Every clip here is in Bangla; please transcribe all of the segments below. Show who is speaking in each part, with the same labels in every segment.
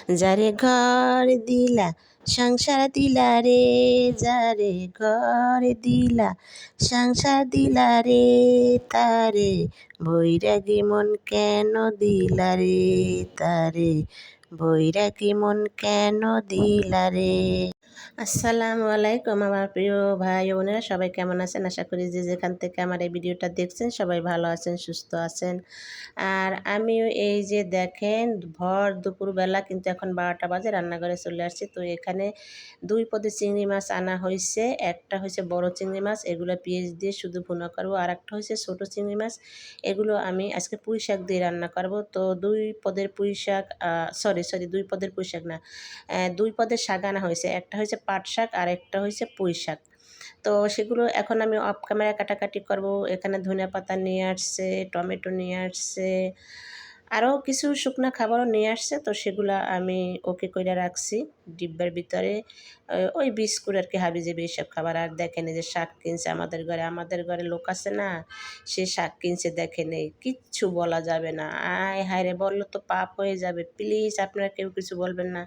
Speaker 1: যারে ঘর দিলা সংসার দিলা রে, যারে ঘর দিলা সংসার দিলা রে, তারে বৈরাগী মন কেন দিলা রে, তারে বৈরাগী মন কেন দিলা রে। আসসালামু আলাইকুম আমার প্রিয় ভাই বোনেরা, সবাই কেমন আছেন? আশা করি যে যেখান থেকে আমার এই ভিডিওটা দেখছেন সবাই ভালো আছেন, সুস্থ আছেন। আর আমিও এই যে দেখেন ভর দুপুরবেলা কিন্তু এখন 12টা বাজে, রান্নাঘরে চলে আসছি। তো এখানে 2 পদের চিংড়ি মাছ আনা হয়েছে। একটা হয়েছে বড় চিংড়ি মাছ, এগুলো পেঁয়াজ দিয়ে শুধু ভুনা করবো। আর একটা হয়েছে ছোটো চিংড়ি মাছ, এগুলো আমি আজকে পুঁই শাক দিয়ে রান্না করব। তো 2 পদের পুঁই শাক, সরি 2 পদের পুঁই শাক না, 2 পদের শাক আনা হয়েছে। একটা হয়েছে পাট শাক আর একটা হয়েছে পুঁই শাক। তো সেগুলো এখন আমি অফ ক্যামেরায় কাটাকাটি করব। এখানে ধনিয়া পাতা নিয়ে আসছে, টমেটো নিয়ে আসছে, আরও কিছু শুকনা খাবারও নিয়ে আসছে। তো সেগুলো আমি ওকে করে রাখছি ডিব্বার ভিতরে। ওই বিস্কুট আর কি, হাবিজাবি এইসব খাবার। আর দেখেন এই যে শাক কিনছে আমাদের ঘরে লোক আছে না, সে শাক কিনছে দেখেন, এই কিচ্ছু বলা যাবে না। আয় হায় রে, বললো তো পাপ হয়ে যাবে। প্লিজ আপনারা কেউ কিছু বলবেন না,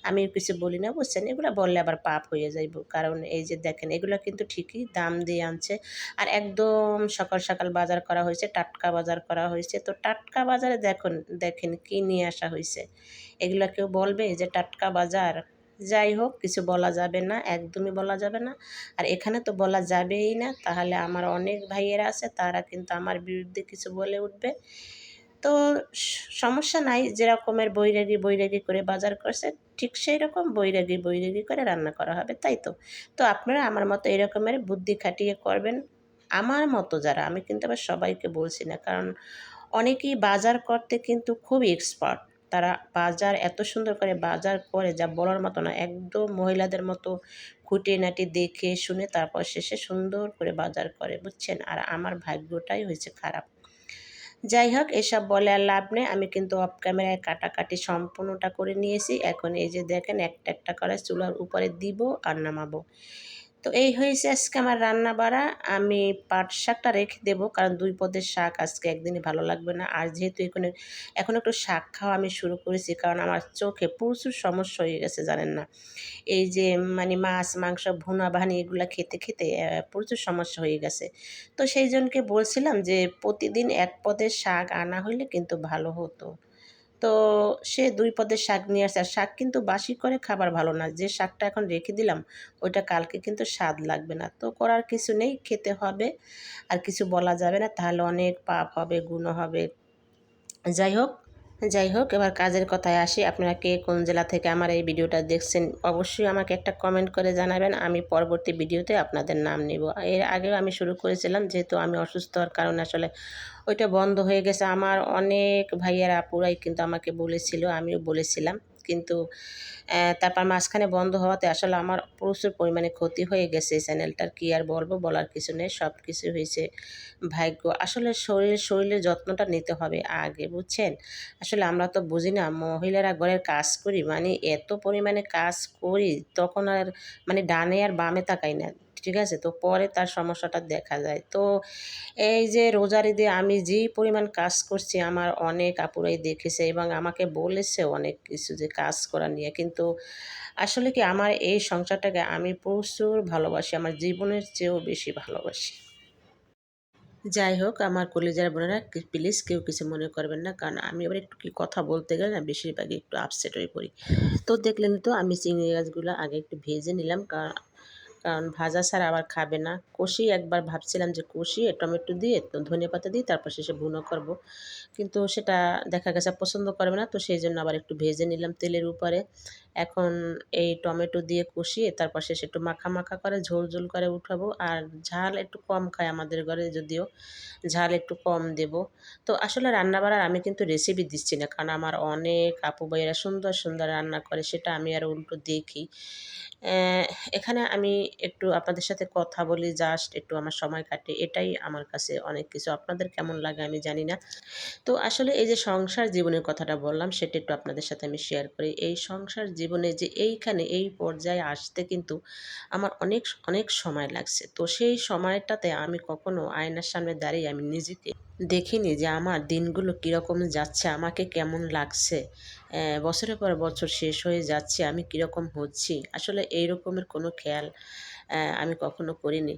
Speaker 1: আমিও কিছু বলি না, বুঝছেন? এগুলো বললে আবার পাপ হয়ে যাইব। কারণ এই যে দেখেন, এগুলো কিন্তু ঠিকই দাম দিয়ে আনছে। আর একদম সকাল সকাল বাজার করা হয়েছে, টাটকা বাজার করা হয়েছে। তো টাটকা বাজারে দেখেন কি নিয়ে আসা হয়েছে। এগুলো কেউ বলবে যে টাটকা বাজার? যাই হোক, কিছু বলা যাবে না, একদমই বলা যাবে না। আর এখানে তো বলা যাবেই না, তাহলে আমার অনেক ভাইয়েরা আছে, তারা কিন্তু আমার বিরুদ্ধে কিছু বলে উঠবে। তো সমস্যা নাই, যেরকমের বৈরাগী করে বাজার করছে, ঠিক সেই রকম বৈরাগী করে রান্না করা হবে, তাই তো? তো আপনারা আমার মতো এরকমের বুদ্ধি খাটিয়ে করবেন। আমার মতো যারা, আমি কিন্তু আবার সবাইকে বলছি না, কারণ অনেকেই বাজার করতে কিন্তু খুবই এক্সপার্ট। তারা বাজার এত সুন্দর করে বাজার করে যা বলার মতো না, একদম মহিলাদের মতো খুঁটিনাটি দেখে শুনে তারপর শেষে সুন্দর করে বাজার করে, বুঝছেন? আর আমার ভাগ্যটাই হয়েছে খারাপ। যাই হোক, এসব বলে আর লাভ নেই। আমি কিন্তু অফ ক্যামেরায় কাটাকাটি সম্পূর্ণটা করে নিয়েছি। এখন এই যে দেখেন একটা একটা করে চুলার উপরে দিব আর নামাবো। তো এই হয়েছে আজকে আমার রান্না বাড়া। আমি পাট শাকটা রেখে দেবো, কারণ 2 পদের শাক আজকে একদিনই ভালো লাগবে না। আর যেহেতু এখন একটু শাক খাওয়া আমি শুরু করেছি, কারণ আমার চোখে প্রচুর সমস্যা হয়ে গেছে, জানেন না? এই যে মানে মাছ মাংস ভুনা ভানি এগুলা খেতে খেতে প্রচুর সমস্যা হয়ে গেছে। তো সেই জনকে বলছিলাম যে প্রতিদিন 1 পদের শাক আনা হইলে কিন্তু ভালো হতো। তো সে 2 পদের শাক নিয়ে আসছে। আর শাক কিন্তু বাসি করে খাবার ভালো না। যে শাকটা এখন রেখে দিলাম, ওইটা কালকে কিন্তু স্বাদ লাগবে না। তো করার কিছু নেই, খেতে হবে। আর কিছু বলা যাবে না, তাহলে অনেক পাপ হবে, গুনাহ হবে। যাই হোক, এবার কাজের কথায় আসি। আপনারা কে কোন জেলা থেকে আমার এই ভিডিওটা দেখছেন, অবশ্যই আমাকে একটা কমেন্ট করে জানাবেন। আমি পরবর্তী ভিডিওতে আপনাদের নাম নিব। এর আগেও আমি শুরু করেছিলাম, যেহেতু আমি অসুস্থ হওয়ার কারণে আসলে ওইটা বন্ধ হয়ে গেছে। আমার অনেক ভাইয়েরা আপুরাই কিন্তু আমাকে বলেছিল, আমিও বলেছিলাম। কিন্তু তারপর মাঝখানে বন্ধ হওয়াতে আসলে আমার প্রচুর পরিমাণে ক্ষতি হয়ে গেছে এই চ্যানেলটার। কি আর বলবো, বলার কিছু নেই, সব কিছু হয়েছে ভাগ্য। আসলে শরীরের যত্নটা নিতে হবে আগে, বুঝছেন? আসলে আমরা তো বুঝি না, মহিলারা ঘরের কাজ করি মানে এত পরিমাণে কাজ করি, তখন আর মানে ডানে আর বামে তাকাই না, ঠিক আছে? তো পরে তার সমস্যাটা দেখা যায়। তো এই যে রোজার ঈদে আমি যেই পরিমাণ কাজ করছি, আমার অনেক আপুরাই দেখেছে এবং আমাকে বলেছে অনেক কিছু যে কাজ করা নিয়ে। কিন্তু আসলে কি, আমার এই সংসারটাকে আমি প্রচুর ভালোবাসি, আমার জীবনের চেয়েও বেশি ভালোবাসি। যাই হোক, আমার কলিজার বোনেরা, প্লিজ কেউ কিছু মনে করবেন না, কারণ আমি আবার একটু কি কথা বলতে গেলে না বেশিরভাগই একটু আপসেট হয়ে পড়ি। তো দেখলেন তো, আমি চিংড়ি গাছগুলো আগে একটু ভেজে নিলাম, কারণ কারণ ভাজা ছাড়া আবার খাবে না। কষিয়ে একবার ভাবছিলাম যে কষিয়ে টমেটো দিয়ে ধনেপাতা দিয়ে তারপর শেষে ভুনো করব, কিন্তু সেটা দেখা গেছে পছন্দ করবে না। তো সেই জন্য আবার একটু ভেজে নিলাম তেলের উপরে। এখন এই টমেটো দিয়ে কষিয়ে তারপর শেষে একটু মাখা মাখা করে ঝোল ঝোল করে উঠাবো। আর ঝাল একটু কম খায় আমাদের ঘরে, যদিও ঝাল একটু কম দেব। তো আসলে রান্না বাড়ার আমি কিন্তু রেসিপি দিচ্ছি না, কারণ আমার অনেক আপু ভাইয়েরা সুন্দর সুন্দর রান্না করে, সেটা আমি আর উল্টো দেখি। এখানে আমি একটু আপনাদের সাথে কথা বলি, জাস্ট একটু আমার সময় কাটে, এটাই আমার কাছে অনেক কিছু। আপনাদের কেমন লাগে আমি জানি না। তো আসলে এই যে সংসার জীবনের কথাটা বললাম, সেটা একটু আপনাদের সাথে আমি শেয়ার করি। এই সংসার জীবনে যে এইখানে এই পর্যায়ে আসতে কিন্তু আমার অনেক অনেক সময় লাগছে। তো সেই সময়টাতে আমি কখনো আয়নার সামনে দাঁড়িয়ে আমি নিজেকে দেখিনি যে আমার দিনগুলো কীরকম যাচ্ছে, আমাকে কেমন লাগছে। বছরের পর বছর শেষ হয়ে যাচ্ছে, আমি কীরকম হচ্ছি আসলে এই রকমের কোনো খেয়াল আমি কখনো করিনি।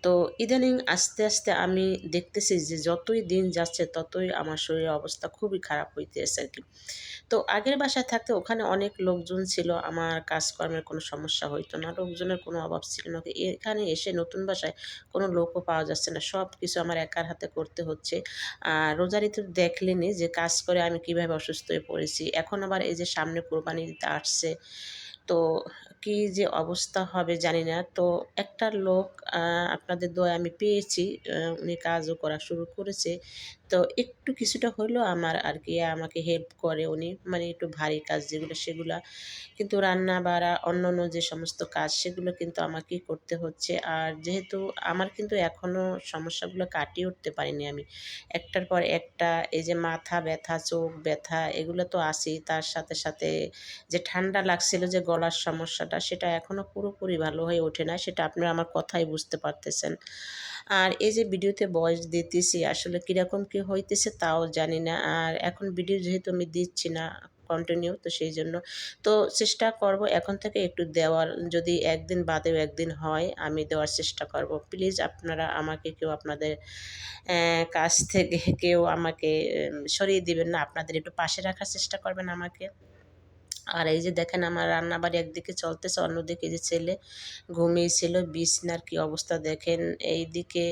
Speaker 1: তো ইদানিং আস্তে আস্তে আমি দেখতেছি যে যতই দিন যাচ্ছে ততই আমার শরীরের অবস্থা খুবই খারাপ হইতেছে আর কি। তো আগের বাসায় থাকতে ওখানে অনেক লোকজন ছিল, আমার কাজকর্মের কোনো সমস্যা হইতো না, লোকজনের কোনো অভাব ছিল না। এখানে এসে নতুন বাসায় কোনো লোকও পাওয়া যাচ্ছে না, সব কিছু আমার একার হাতে করতে হচ্ছে। আর রোজার ঈদ দেখলেনই যে কাজ করে আমি কিভাবে অসুস্থ হয়ে পড়েছি। এখন আবার এই যে সামনে কোরবানি ঈদ আসছে, তো কি যে অবস্থা হবে জানি না। তো একটা লোক আপনাদের দয়ায় আমি পেয়েছি, উনি কাজও করা শুরু করেছে। তো একটু কিছুটা হলেও আমার আর কি আমাকে হেল্প করে উনি, মানে একটু ভারী কাজ যেগুলো সেগুলা, কিন্তু রান্না-বাড়া অন্যান্য যে সমস্ত কাজ সেগুলো কিন্তু আমাকেই করতে হচ্ছে। আর যেহেতু আমার কিন্তু এখনও সমস্যাগুলো কাটিয়ে উঠতে পারিনি আমি। একটার পর একটা, এই যে মাথা ব্যথা, চোখ ব্যথা এগুলো তো আছেই। তার সাথে, সাথে যে ঠান্ডা লাগছিল, যে গলার সমস্যাটা সেটা এখনও পুরোপুরি ভালো হয়ে ওঠে নাই। সেটা আপনারা আমার কথায় বুঝতে পারতেছেন। আর এই যে ভিডিওতে ভয়েস দিতেছি আসলে কিরকম কি হইতেছে তাও জানি না। আর এখন ভিডিও যেহেতু আমি দিচ্ছি না কন্টিনিউ, তো সেই জন্য তো চেষ্টা করব এখন থেকে একটু দেওয়ার, যদি একদিন বাদেও একদিন হয় আমি দেওয়ার চেষ্টা করব। প্লিজ আপনারা আমাকে কেউ আপনাদের কাছ থেকে কেউ আমাকে সরিয়ে দিবেন না, আপনাদের একটু পাশে রাখার চেষ্টা করবেন আমাকে। আর এই যে দেখেন আমার রান্নাবাড়ি একদিকে চলতেছে, অন্যদিকে যে ছেলে ঘুমিয়েছিল, বিছনার কি অবস্থা দেখেন। এইদিকে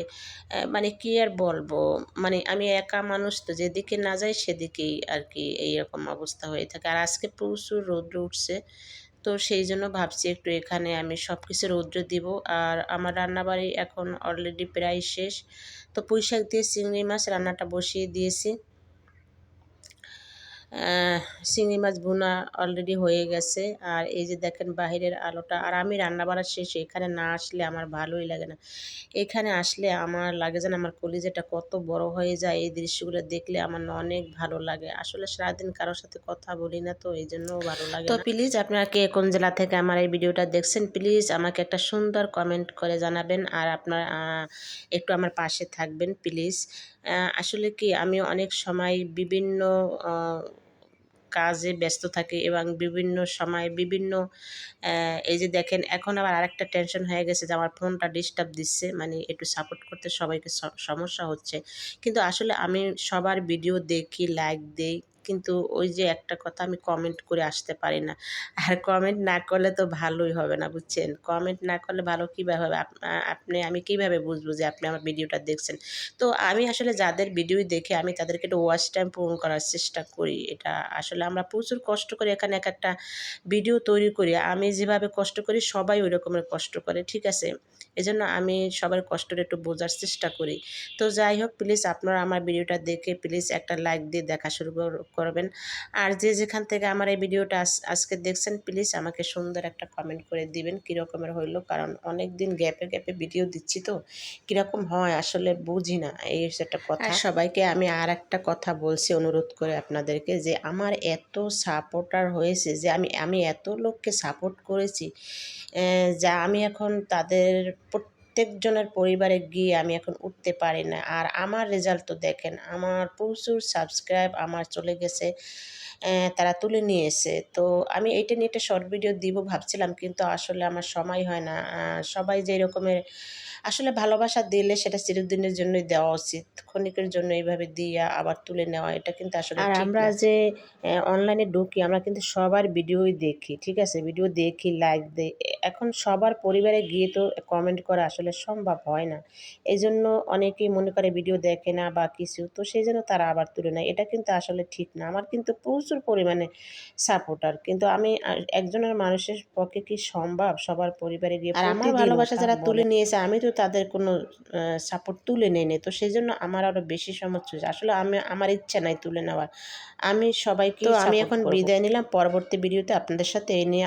Speaker 1: মানে কি আর বলবো, মানে আমি একা মানুষ তো যেদিকে না যাই সেদিকেই আর কি এইরকম অবস্থা হয়ে থাকে। আর আজকে প্রচুর রৌদ্র উঠছে, তো সেই জন্য ভাবছি একটু এখানে আমি সব কিছু রৌদ্রে দিব। আর আমার রান্নাবাড়ি এখন অলরেডি প্রায় শেষ। তো পুঁইশাক দিয়ে চিংড়ি মাছ রান্নাটা বসিয়ে দিয়েছি। চিংড়ি মাছ ভুনা অলরেডি হয়ে গেছে। আর এই যে দেখেন বাহিরের আলোটা, আর আমি রান্নাবাড়া শেষে এখানে না আসলে আমার ভালোই লাগে না। এখানে আসলে আমার লাগে যেন আমার কলিজাটা কত বড় হয়ে যায়, এই দৃশ্যগুলো দেখলে আমার না অনেক ভালো লাগে। আসলে সারাদিন কারোর সাথে কথা বলি না, তো এই জন্যও ভালো লাগে না। তো প্লিজ আপনারা কে কোন জেলা থেকে আমার এই ভিডিওটা দেখছেন প্লিজ আমাকে একটা সুন্দর কমেন্ট করে জানাবেন। আর আপনারা একটু আমার পাশে থাকবেন প্লিজ। আসলে কি আমি অনেক সময় বিভিন্ন কাজে ব্যস্ত থাকি এবং বিভিন্ন সময় বিভিন্ন এই যে দেখেন এখন আবার আরেকটা টেনশন হয়ে গেছে যে আমার ফোনটা ডিস্টার্ব দিচ্ছে, মানে একটু সাপোর্ট করতে সবাইকে সমস্যা হচ্ছে। কিন্তু আসলে আমি সবার ভিডিও দেখি, লাইক দেই, কিন্তু ওই যে একটা কথা, আমি কমেন্ট করে আসতে পারি না। আর কমেন্ট না করলে তো ভালোই হবে না, বুঝছেন? কমেন্ট না করলে ভালো কীভাবে হবে? আমি কীভাবে বুঝবো যে আপনি আমার ভিডিওটা দেখছেন? তো আমি আসলে যাদের ভিডিওই দেখি আমি তাদেরকে একটু ওয়াচ টাইম পূরণ করার চেষ্টা করি। এটা আসলে আমরা প্রচুর কষ্ট করে এখানে এক একটা ভিডিও তৈরি করি। আমি যেভাবে কষ্ট করি সবাই ওই রকমের কষ্ট করে, ঠিক আছে? এজন্য আমি সবার কষ্টটা একটু বোঝার চেষ্টা করি। তো যাই হোক, প্লিজ আপনারা আমার ভিডিওটা দেখে প্লিজ একটা লাইক দিয়ে দেখা শুরু করবেন। আর যে যেখান থেকে আমার এই ভিডিওটা আজকে দেখছেন প্লিজ আমাকে সুন্দর একটা কমেন্ট করে দিবেন কী রকমের হইলো। কারণ অনেক দিন গ্যাপে গ্যাপে ভিডিও দিচ্ছি, তো কীরকম হয় আসলে বুঝি না, এই হচ্ছে একটা কথা। আর সবাইকে আমি আর একটা কথা বলছি অনুরোধ করে আপনাদেরকে, যে আমার এত সাপোর্টার হয়েছে, যে আমি এত লোককে সাপোর্ট করেছি, যা আমি এখন তাদের প্রত্যেকজনের পরিবারে গিয়ে আমি এখন উঠতে পারি না। আর আমার রেজাল্ট তো দেখেন, আমার প্রচুর সাবস্ক্রাইব আমার চলে গেছে, তারা তুলে নিয়েছে। তো আমি এইটা নিয়ে একটা শর্ট ভিডিও দিব ভাবছিলাম, কিন্তু আসলে আমার সময় হয় না। সবাই যে রকমের আসলে ভালোবাসা দিলে সেটা চিরদিনের জন্যই দেওয়া উচিত। ক্ষণিকের জন্য এইভাবে দিয়া আবার তুলে নেওয়া এটা কিন্তু আসলে ঠিক না। আর আমরা যে অনলাইনে ঢুকি আমরা কিন্তু সবার ভিডিওই দেখি, ঠিক আছে? ভিডিও দেখি, লাইক দেই। এখন সবার পরিবারে গিয়ে তো কমেন্ট করা আসলে সম্ভব হয় না। এইজন্য অনেকেই মনে করে ভিডিও দেখে না বা কিছু, তো সেইজন্য তারা আবার তুলে নেয়। এটা কিন্তু আসলে ঠিক না। আমার কিন্তু প্রচুর পরিমাণে সাপোর্টার, কিন্তু আমি একজনের মানুষের পক্ষে কি সম্ভব সবার পরিবারে গিয়ে? আর আমার ভালোবাসা যারা তুলে নিয়েছে আমি তো তাদের কোনো সাপোর্ট তুলে নেইনি, তো সেইজন্য আমার আরও বেশি সমস্যা হচ্ছে। আসলে আমার ইচ্ছা নাই তুলে নেওয়ার। আমি সবাইকে, তো আমি এখন বিদায় নিলাম। পরবর্তী ভিডিওতে আপনাদের সাথে এই নিয়ে